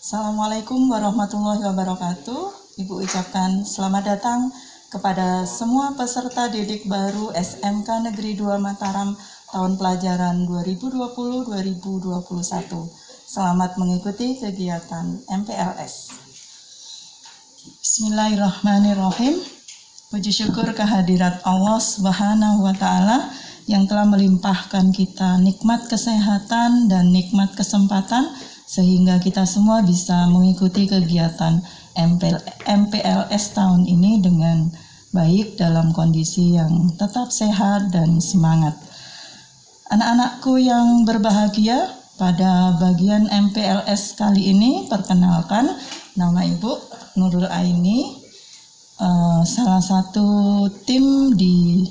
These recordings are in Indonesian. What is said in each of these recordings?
Assalamualaikum warahmatullahi wabarakatuh. Ibu ucapkan selamat datang kepada semua peserta didik baru SMK Negeri 2 Mataram tahun pelajaran 2020-2021. Selamat mengikuti kegiatan MPLS. Bismillahirrahmanirrahim. Puji syukur kehadirat Allah Subhanahu wa Ta'ala yang telah melimpahkan kita nikmat kesehatan dan nikmat kesempatan sehingga kita semua bisa mengikuti kegiatan MPLS tahun ini dengan baik dalam kondisi yang tetap sehat dan semangat. Anak-anakku yang berbahagia, pada bagian MPLS kali ini perkenalkan, nama Ibu Nurul Aini, salah satu tim di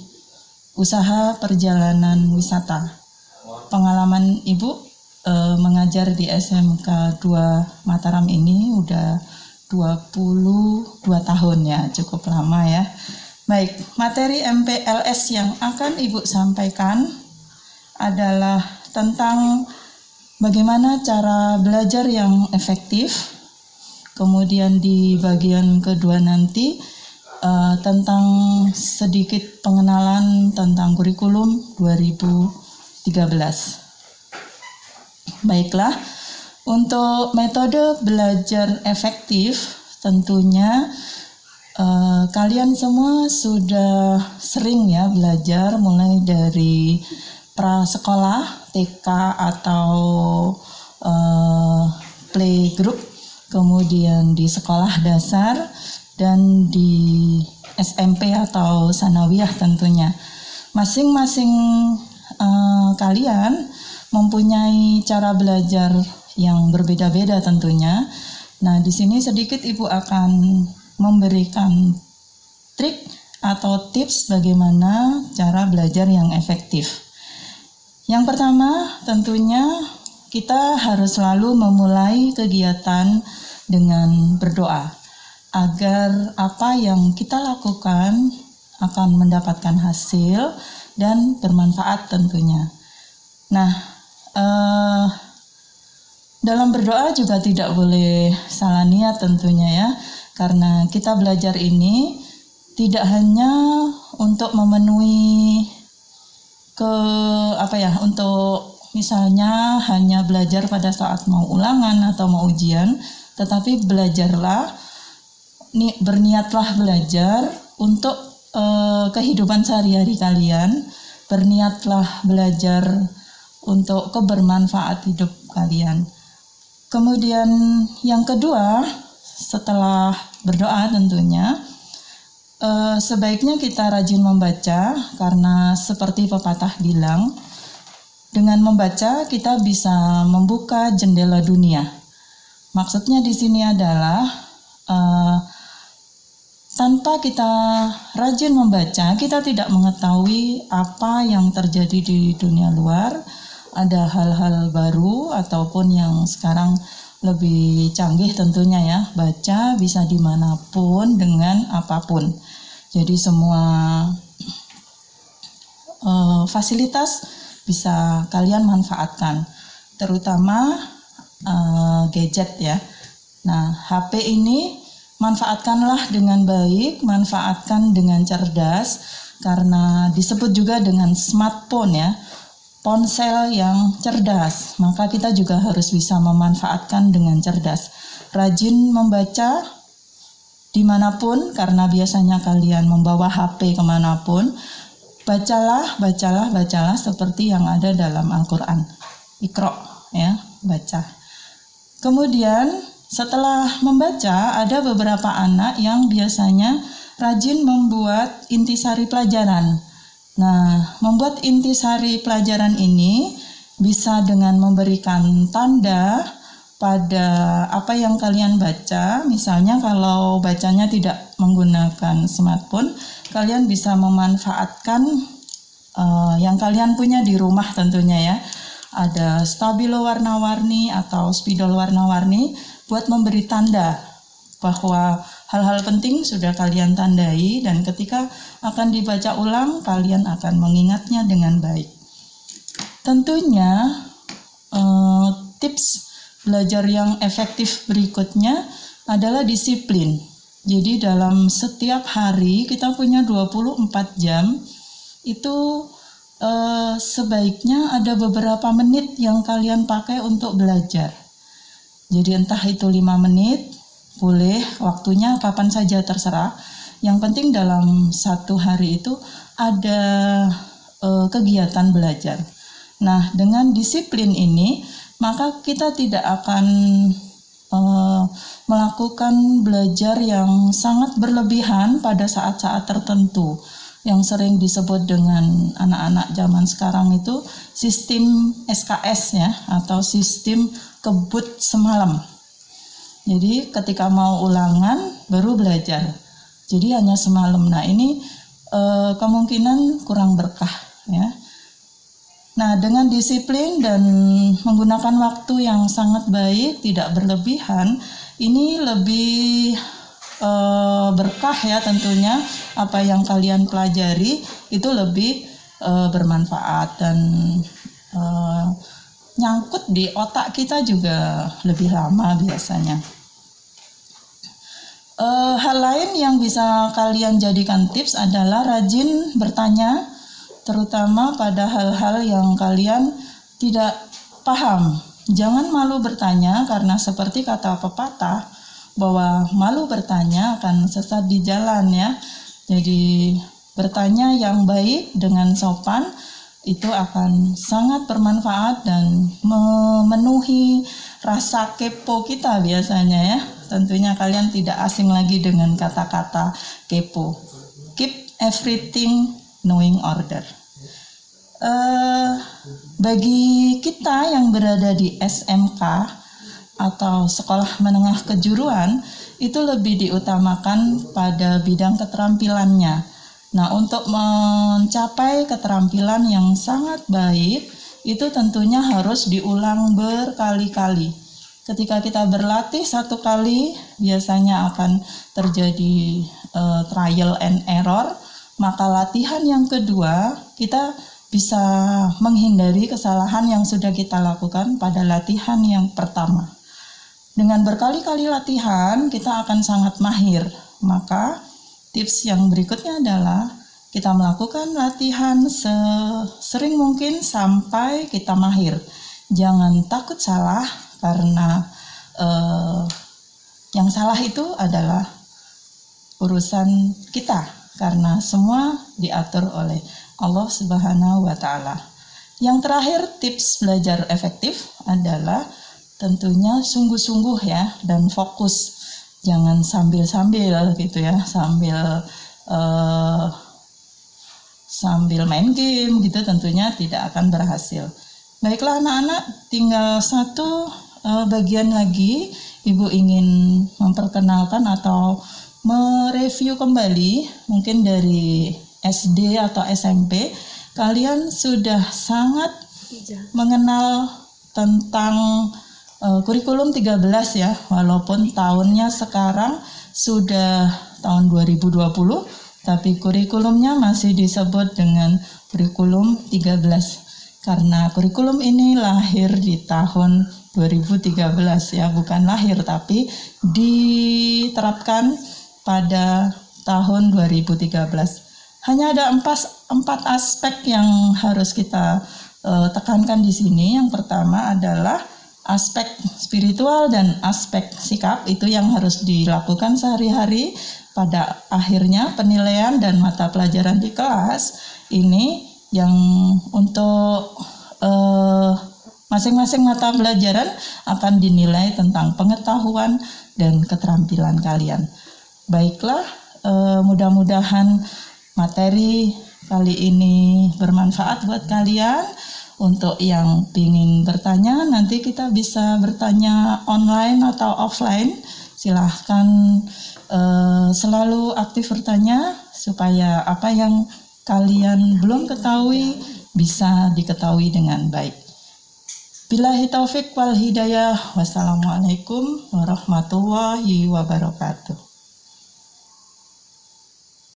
usaha perjalanan wisata. Pengalaman Ibu mengajar di SMK 2 Mataram ini udah 22 tahun ya, cukup lama ya. Baik, materi MPLS yang akan Ibu sampaikan adalah tentang bagaimana cara belajar yang efektif. Kemudian di bagian kedua nanti tentang sedikit pengenalan tentang kurikulum 2013. Baiklah, untuk metode belajar efektif tentunya kalian semua sudah sering ya belajar mulai dari prasekolah, TK atau playgroup, kemudian di sekolah dasar dan di SMP atau sanawiyah tentunya. Masing-masing kalian mempunyai cara belajar yang berbeda-beda tentunya. Nah, di sini sedikit Ibu akan memberikan trik atau tips bagaimana cara belajar yang efektif. Yang pertama, tentunya kita harus selalu memulai kegiatan dengan berdoa agar apa yang kita lakukan akan mendapatkan hasil dan bermanfaat tentunya. Nah, dalam berdoa juga tidak boleh salah niat tentunya ya, karena kita belajar ini tidak hanya untuk memenuhi untuk misalnya hanya belajar pada saat mau ulangan atau mau ujian, tetapi berniatlah belajar untuk kehidupan sehari-hari kalian, berniatlah belajar untuk kebermanfaat hidup kalian. Kemudian yang kedua, setelah berdoa tentunya sebaiknya kita rajin membaca, karena seperti pepatah bilang, dengan membaca kita bisa membuka jendela dunia. Maksudnya di sini adalah tanpa kita rajin membaca, kita tidak mengetahui apa yang terjadi di dunia luar. Ada hal-hal baru ataupun yang sekarang lebih canggih tentunya ya. Baca bisa dimanapun dengan apapun. Jadi semua fasilitas bisa kalian manfaatkan, terutama gadget ya. Nah, HP ini manfaatkanlah dengan baik, manfaatkan dengan cerdas, karena disebut juga dengan smartphone ya, ponsel yang cerdas. Maka kita juga harus bisa memanfaatkan dengan cerdas. Rajin membaca dimanapun, karena biasanya kalian membawa HP kemanapun. Bacalah seperti yang ada dalam Al-Quran. Iqra ya, baca. Kemudian setelah membaca, ada beberapa anak yang biasanya rajin membuat intisari pelajaran. Nah, membuat intisari pelajaran ini bisa dengan memberikan tanda pada apa yang kalian baca. Misalnya kalau bacanya tidak menggunakan smartphone, kalian bisa memanfaatkan yang kalian punya di rumah tentunya ya. Ada stabilo warna-warni atau spidol warna-warni buat memberi tanda bahwa hal-hal penting sudah kalian tandai, dan ketika akan dibaca ulang kalian akan mengingatnya dengan baik. Tentunya tips belajar yang efektif berikutnya adalah disiplin. Jadi dalam setiap hari kita punya 24 jam, itu sebaiknya ada beberapa menit yang kalian pakai untuk belajar. Jadi entah itu 5 menit, boleh, waktunya kapan saja terserah. Yang penting dalam satu hari itu ada kegiatan belajar. Nah, dengan disiplin ini, maka kita tidak akan melakukan belajar yang sangat berlebihan pada saat-saat tertentu. Yang sering disebut dengan anak-anak zaman sekarang itu sistem SKS ya, atau sistem kebut semalam. Jadi ketika mau ulangan baru belajar. Jadi hanya semalam. Nah ini kemungkinan kurang berkah ya. Nah, dengan disiplin dan menggunakan waktu yang sangat baik, tidak berlebihan, ini lebih berkah ya tentunya. Apa yang kalian pelajari itu lebih bermanfaat dan nyangkut di otak kita juga lebih lama biasanya. Hal lain yang bisa kalian jadikan tips adalah rajin bertanya, terutama pada hal-hal yang kalian tidak paham. Jangan malu bertanya, karena seperti kata pepatah bahwa malu bertanya akan sesat di jalan ya. Jadi bertanya yang baik dengan sopan itu akan sangat bermanfaat dan memenuhi rasa kepo kita biasanya ya. Tentunya kalian tidak asing lagi dengan kata-kata kepo. Keep everything knowing order. Bagi kita yang berada di SMK atau sekolah menengah kejuruan, itu lebih diutamakan pada bidang keterampilannya. Nah, untuk mencapai keterampilan yang sangat baik, itu tentunya harus diulang berkali-kali. Ketika kita berlatih satu kali, biasanya akan terjadi trial and error, maka latihan yang kedua, kita bisa menghindari kesalahan yang sudah kita lakukan pada latihan yang pertama. Dengan berkali-kali latihan, kita akan sangat mahir. Maka tips yang berikutnya adalah kita melakukan latihan sesering mungkin sampai kita mahir. Jangan takut salah, karena yang salah itu adalah urusan kita, karena semua diatur oleh Allah Subhanahu wa Ta'ala. Yang terakhir, tips belajar efektif adalah tentunya sungguh-sungguh ya, dan fokus. Jangan sambil-sambil gitu ya, sambil main game gitu, tentunya tidak akan berhasil. Baiklah anak-anak, tinggal satu bagian lagi. Ibu ingin memperkenalkan atau mereview kembali, mungkin dari SD atau SMP, kalian sudah sangat mengenal tentang kurikulum 13 ya, walaupun tahunnya sekarang sudah tahun 2020, tapi kurikulumnya masih disebut dengan kurikulum 13, karena kurikulum ini lahir di tahun 2013 ya, bukan lahir tapi diterapkan pada tahun 2013. Hanya ada empat aspek yang harus kita tekankan di sini. Yang pertama adalah aspek spiritual dan aspek sikap, itu yang harus dilakukan sehari-hari. Pada akhirnya penilaian dan mata pelajaran di kelas ini yang untuk masing-masing mata pelajaran akan dinilai tentang pengetahuan dan keterampilan kalian. Baiklah, mudah-mudahan materi kali ini bermanfaat buat kalian. Untuk yang ingin bertanya, nanti kita bisa bertanya online atau offline. Silahkan selalu aktif bertanya, supaya apa yang kalian belum ketahui bisa diketahui dengan baik. Billahi taufik wal hidayah. Wassalamualaikum warahmatullahi wabarakatuh.